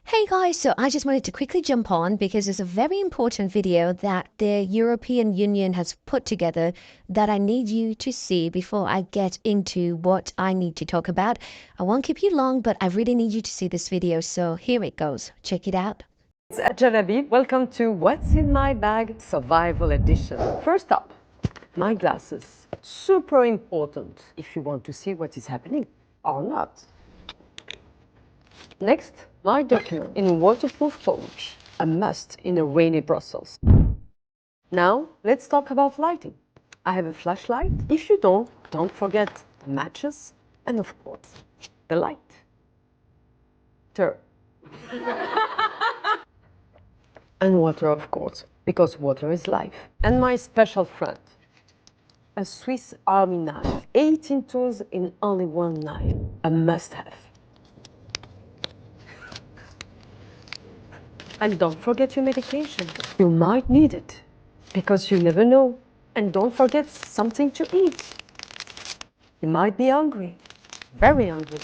Hey guys, so I just wanted to quickly jump on because it's a very important video that the European Union has put together that I need you to see before I get into what I need to talk about. I won't keep you long, but I really need you to see this video, so here it goes. Check it out. It's Hadja Lahbib. Welcome to What's in My Bag Survival Edition. First up, my glasses. Super important if you want to see what is happening or not. Next, my document in waterproof pouch, a must in a rainy Brussels. Now, let's talk about lighting. I have a flashlight. If you don't forget the matches and of course, the light. And water, of course, because water is life. And my special friend, a Swiss Army knife. 18 tools in only one knife, a must-have. And don't forget your medication. You might need it, because you never know. And don't forget something to eat. You might be hungry, very hungry.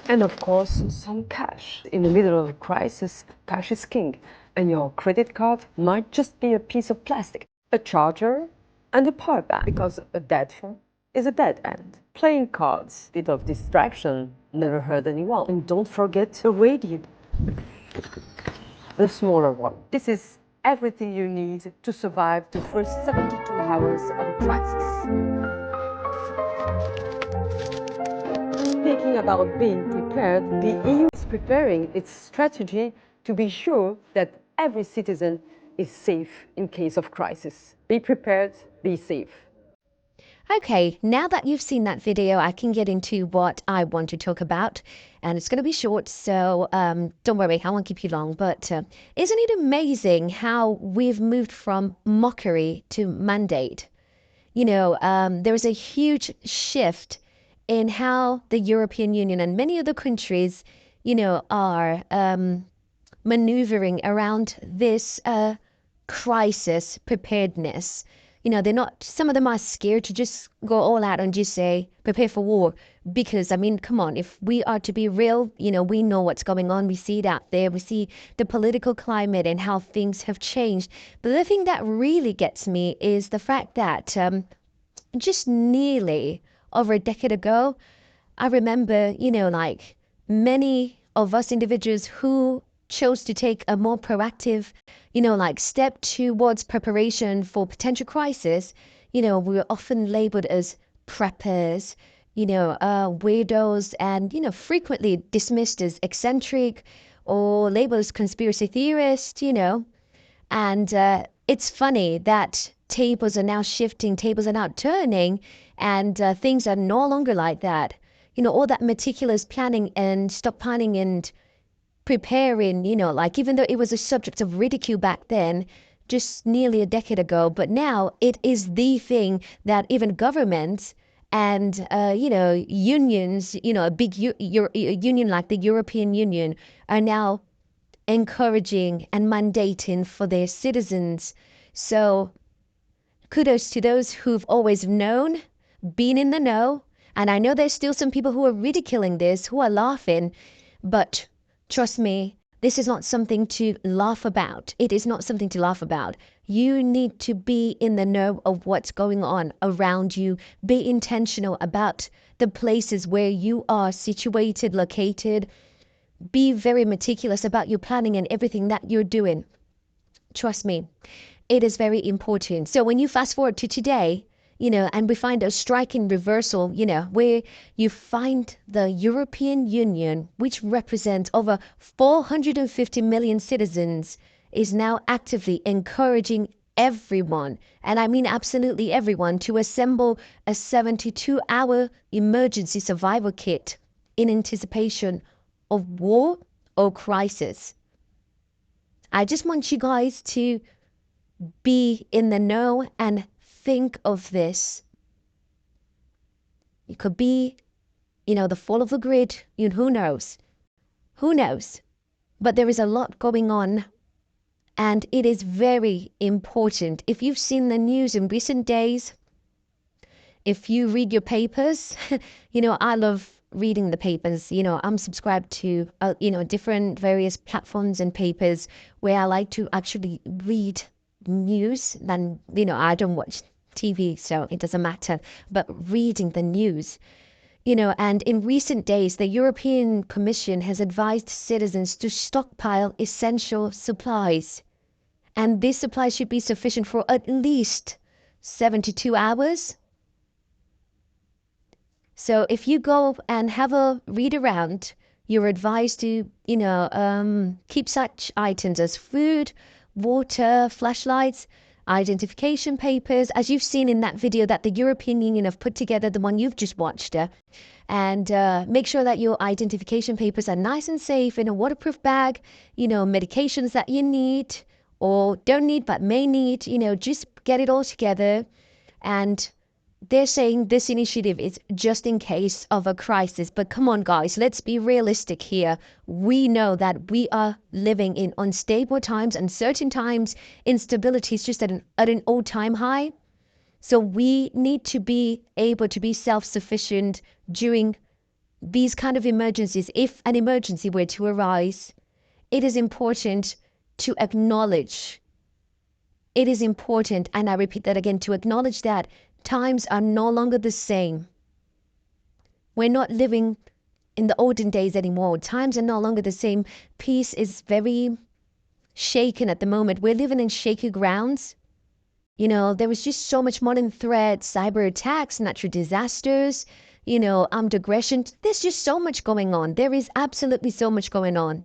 And of course, some cash. In the middle of a crisis, cash is king. And your credit card might just be a piece of plastic, a charger, and a power bank. Because a dead phone is a dead end. Playing cards, bit of distraction, never hurt anyone. And don't forget the radio. The smaller one. This is everything you need to survive the first 72 hours of a crisis. Speaking about being prepared, the EU is preparing its strategy to be sure that every citizen is safe in case of crisis. Be prepared, be safe. Okay, now that you've seen that video, I can get into what I want to talk about. And it's going to be short, so don't worry, I won't keep you long. But isn't it amazing how we've moved from mockery to mandate? There is a huge shift in how the European Union and many other countries, are maneuvering around this crisis preparedness. They're not, some of them are scared to just go all out and just say, prepare for war. Because, I mean, come on, if we are to be real, we know what's going on. We see it out there. We see the political climate and how things have changed. But the thing that really gets me is the fact that just nearly over a decade ago, I remember, like many of us individuals who chose to take a more proactive, step towards preparation for potential crisis, we were often labeled as preppers, weirdos, and, frequently dismissed as eccentric or labeled as conspiracy theorists, And it's funny that tables are now shifting, tables are now turning, and things are no longer like that. All that meticulous planning and stockpiling and preparing, even though it was a subject of ridicule back then, just nearly a decade ago, but now it is the thing that even governments and, unions, a big union like the European Union are now encouraging and mandating for their citizens. So kudos to those who've always known, been in the know. And I know there's still some people who are ridiculing this, who are laughing, but trust me, this is not something to laugh about. It is not something to laugh about. You need to be in the know of what's going on around you. Be intentional about the places where you are situated, located. Be very meticulous about your planning and everything that you're doing. Trust me, it is very important. So when you fast forward to today, and we find a striking reversal, where you find the European Union, which represents over 450 million citizens, is now actively encouraging everyone, and I mean absolutely everyone, to assemble a 72-hour emergency survival kit in anticipation of war or crisis. I just want you guys to be in the know and think of this. It could be, the fall of the grid. Who knows? Who knows? But there is a lot going on, and it is very important. If you've seen the news in recent days, if you read your papers, I love reading the papers. I'm subscribed to, different various platforms and papers where I like to actually read news. Then, I don't watch TV, so it doesn't matter. But reading the news, and in recent days, the European Commission has advised citizens to stockpile essential supplies. And this supply should be sufficient for at least 72 hours. So if you go and have a read around, you're advised to, keep such items as food, water, flashlights, identification papers, as you've seen in that video that the European Union have put together, the one you've just watched, and make sure that your identification papers are nice and safe in a waterproof bag, medications that you need or don't need but may need, just get it all together. And they're saying this initiative is just in case of a crisis. But come on, guys, let's be realistic here. We know that we are living in unstable times, and certain times instability is just at an all-time high. So we need to be able to be self-sufficient during these kind of emergencies. If an emergency were to arise, it is important to acknowledge. It is important, and I repeat that again, to acknowledge that times are no longer the same. We're not living in the olden days anymore. Times are no longer the same. Peace is very shaken at the moment. We're living in shaky grounds. There was just so much modern threats, cyber attacks, natural disasters, armed aggression. There's just so much going on. There is absolutely so much going on.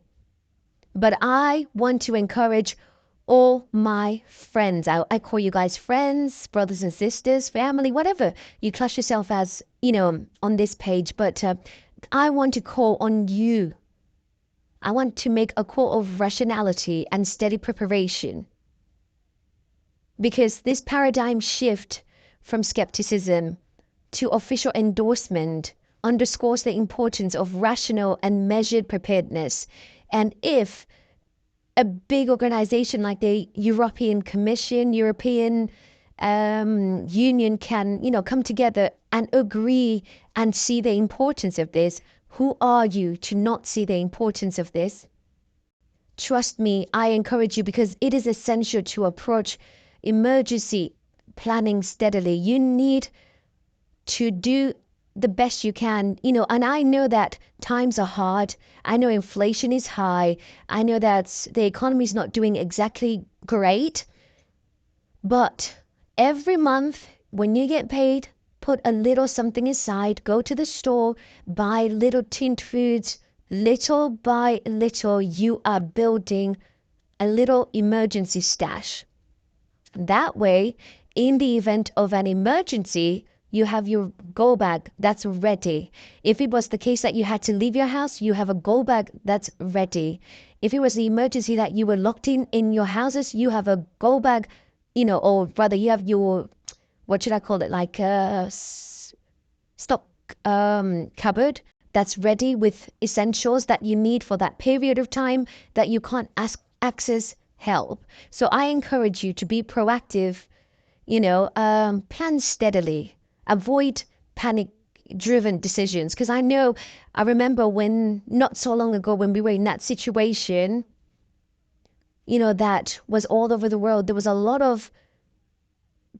But I want to encourage all my friends. I call you guys friends, brothers and sisters, family, whatever you class yourself as, on this page. But I want to call on you. I want to make a call of rationality and steady preparation. Because this paradigm shift from skepticism to official endorsement underscores the importance of rational and measured preparedness. And if a big organization like the European Commission, European Union can, come together and agree and see the importance of this, who are you to not see the importance of this? Trust me, I encourage you, because it is essential to approach emergency planning steadily. You need to do the best you can, and I know that times are hard. I know inflation is high. I know that the economy is not doing exactly great. But every month when you get paid, put a little something aside, go to the store, buy little tinned foods. Little by little, you are building a little emergency stash. That way, in the event of an emergency, you have your go bag that's ready. If it was the case that you had to leave your house, you have a go bag that's ready. If it was the emergency that you were locked in your houses, you have a go bag, or rather you have your, what should I call it, like a stock cupboard that's ready with essentials that you need for that period of time that you can't access help. So I encourage you to be proactive, plan steadily. Avoid panic-driven decisions. Because I remember when, not so long ago, when we were in that situation, that was all over the world. There was a lot of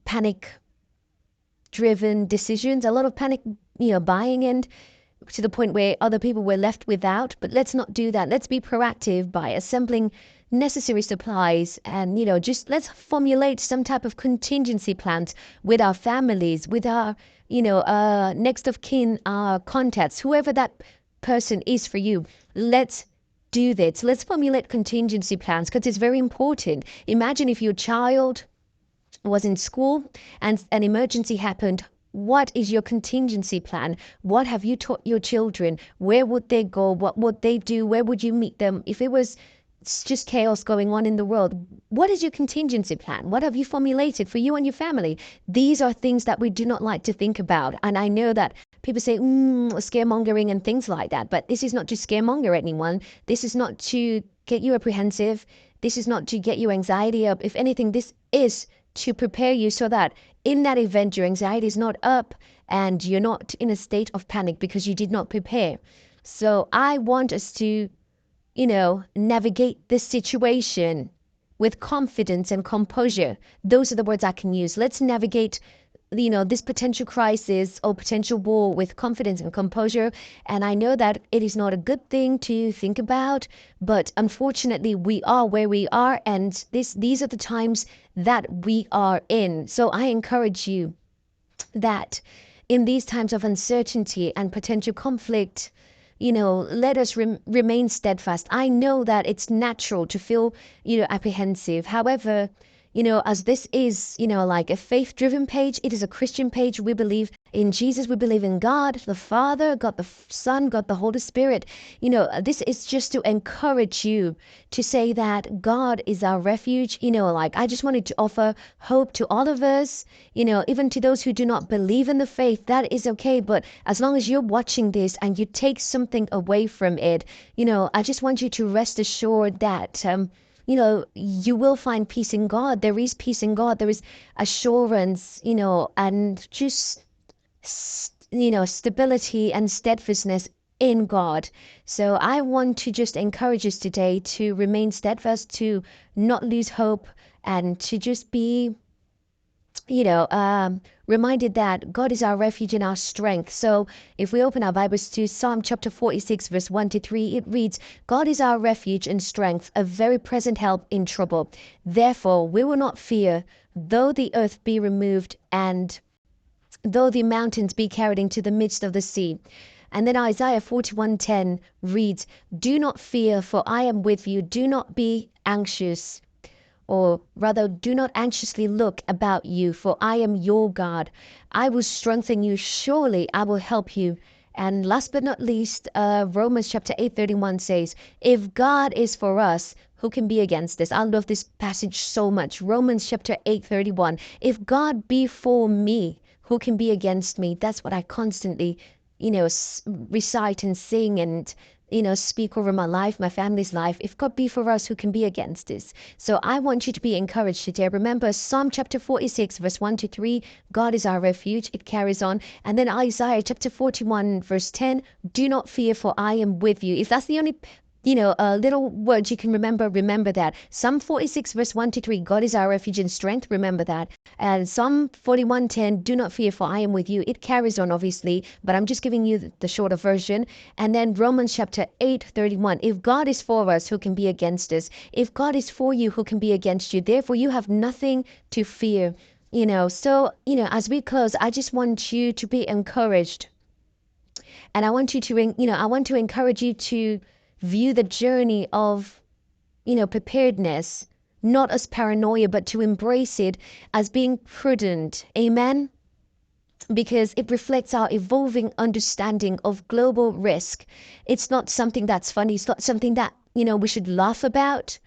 panic-driven decisions, a lot of panic, buying, and to the point where other people were left without. But let's not do that. Let's be proactive by assembling necessary supplies, and just let's formulate some type of contingency plans with our families, with our next of kin, our contacts, whoever that person is for you. Let's do this. Let's formulate contingency plans, because it's very important. Imagine if your child was in school and an emergency happened. What is your contingency plan? What have you taught your children? Where would they go? What would they do? Where would you meet them? If it was just chaos going on in the world, what is your contingency plan? What have you formulated for you and your family? These are things that we do not like to think about. And I know that people say scaremongering and things like that, but this is not to scaremonger anyone. This is not to get you apprehensive. This is not to get you anxiety up. If anything, this is to prepare you so that in that event, your anxiety is not up and you're not in a state of panic because you did not prepare. So I want us to, navigate this situation with confidence and composure. Those are the words I can use. Let's navigate this potential crisis or potential war with confidence and composure. And I know that it is not a good thing to think about, but unfortunately we are where we are, and these are the times that we are in. So I encourage you that in these times of uncertainty and potential conflict, let us remain steadfast. I know that it's natural to feel, apprehensive. However, as this is, like a faith-driven page, it is a Christian page. We believe in Jesus. We believe in God, the Father, God the Son, God the Holy Spirit. This is just to encourage you to say that God is our refuge. I just wanted to offer hope to all of us, even to those who do not believe in the faith. That is okay. But as long as you're watching this and you take something away from it, I just want you to rest assured that, you will find peace in God. There is peace in God. There is assurance, and just, stability and steadfastness in God. So I want to just encourage us today to remain steadfast, to not lose hope, and to just be, reminded that God is our refuge and our strength. So if we open our Bibles to Psalm chapter 46, verse 1-3, it reads, God is our refuge and strength, a very present help in trouble. Therefore, we will not fear, though the earth be removed and though the mountains be carried into the midst of the sea. And then Isaiah 41:10 reads, do not fear, for I am with you. Do not be anxious, or rather, do not anxiously look about you, for I am your God. I will strengthen you. Surely I will help you. And last but not least, Romans chapter 8:31 says, if God is for us, who can be against us? I love this passage so much. Romans chapter 8:31. If God be for me, who can be against me? That's what I constantly, recite and sing and speak over my life, my family's life. If God be for us, who can be against us? So I want you to be encouraged today. Remember Psalm chapter 46, verse 1-3, God is our refuge. It carries on. And then Isaiah chapter 41, verse 10, do not fear, for I am with you. If that's the only little words you can remember that. Psalm 46, verse 1-3, God is our refuge and strength. Remember that. And Psalm 41:10, do not fear, for I am with you. It carries on, obviously, but I'm just giving you the shorter version. And then Romans chapter 8:31, if God is for us, who can be against us? If God is for you, who can be against you? Therefore, you have nothing to fear. So, as we close, I just want you to be encouraged. And I want you to, I want to encourage you to view the journey of, preparedness, not as paranoia, but to embrace it as being prudent. Amen? Because it reflects our evolving understanding of global risk. It's not something that's funny. It's not something that, we should laugh about,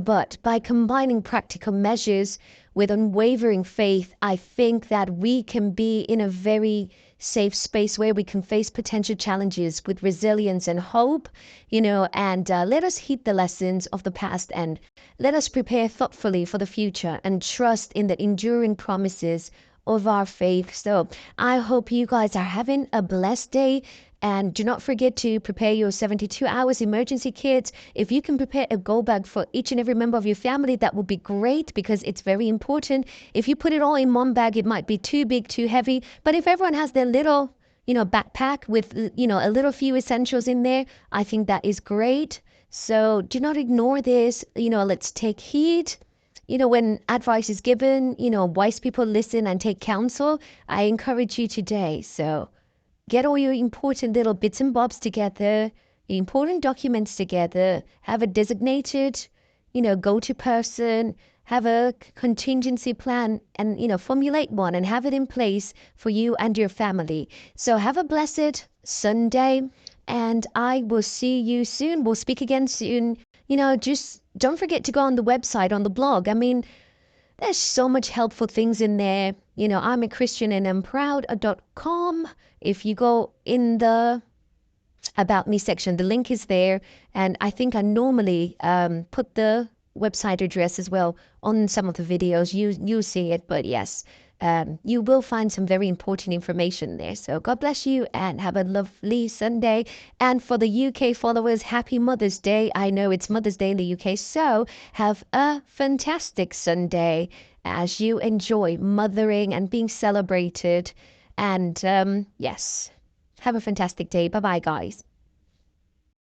but by combining practical measures with unwavering faith, I think that we can be in a very safe space where we can face potential challenges with resilience and hope, and let us heed the lessons of the past and let us prepare thoughtfully for the future and trust in the enduring promises of our faith. So I hope you guys are having a blessed day. And do not forget to prepare your 72 hours emergency kits. If you can prepare a go bag for each and every member of your family, that would be great because it's very important. If you put it all in one bag, it might be too big, too heavy. But if everyone has their little, backpack with, a little few essentials in there, I think that is great. So do not ignore this. Let's take heed. When advice is given, wise people listen and take counsel. I encourage you today. So get all your important little bits and bobs together, important documents together, have a designated, go-to person, have a contingency plan and, formulate one and have it in place for you and your family. So have a blessed Sunday and I will see you soon. We'll speak again soon. Just don't forget to go on the website, on the blog. I mean, there's so much helpful things in there. I'm a Christian and I'm proud.com. If you go in the About Me section, the link is there. And I think I normally put the website address as well on some of the videos. You see it, but yes, you will find some very important information there. So God bless you and have a lovely Sunday. And for the UK followers, happy Mother's Day. I know it's Mother's Day in the UK, so have a fantastic Sunday as you enjoy mothering and being celebrated. And yes, have a fantastic day. Bye bye, guys.